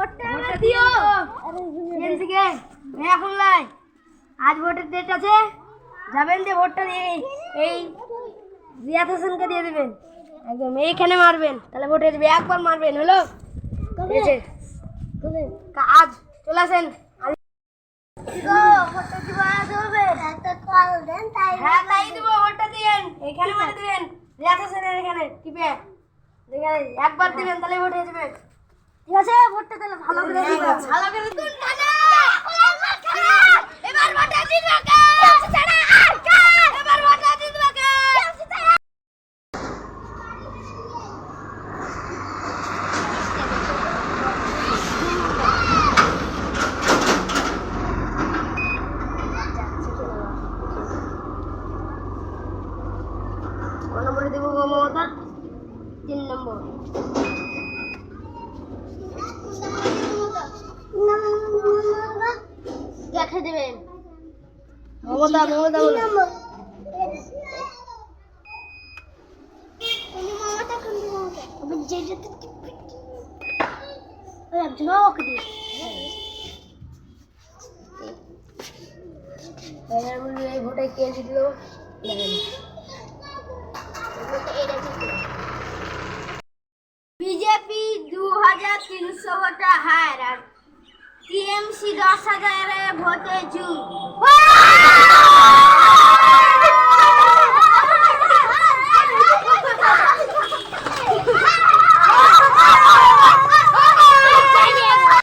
ভোটটা দিও এনসিকে এখন লাই আজ ভোটের ডেট আছে যাবেন যে ভোটটা দিয়ে এই রিয়াদ হোসেনকে দিয়ে দিবেন একদম এইখানে মারবেন তাহলে ভোটে যাবে একবার মারবেন হলো ঠিক আছে আজ চলে আসেন ভোটটা দিব চলবে হ্যাঁ তাই দিব ভোটটা দিবেন এখানে মারে দিবেন রিয়াদ হোসেনের এখানে টিপে একবার দিবেন তাহলে ভোট হয়ে যাবে ঠিক আছে ভোটটা তাহলে ভালো করে দিবেন ভালো করে দিন এবার ভোটটা দিবে কে ছাড়া আর কে এবার ভোটটা দিবে কে কোন নম্বরে দেব গো মমতা 3 নম্বর দেখে দেবেন মমতা মমতা বলো মমতা কোন মমতা আমি যে যেতে ওই একজন ওকে দিই এই ভোটে কে জিতলো দেখেন বিজেপি 2300 ভোটে হার আর টিএমসি 10,000 ভোটে জুন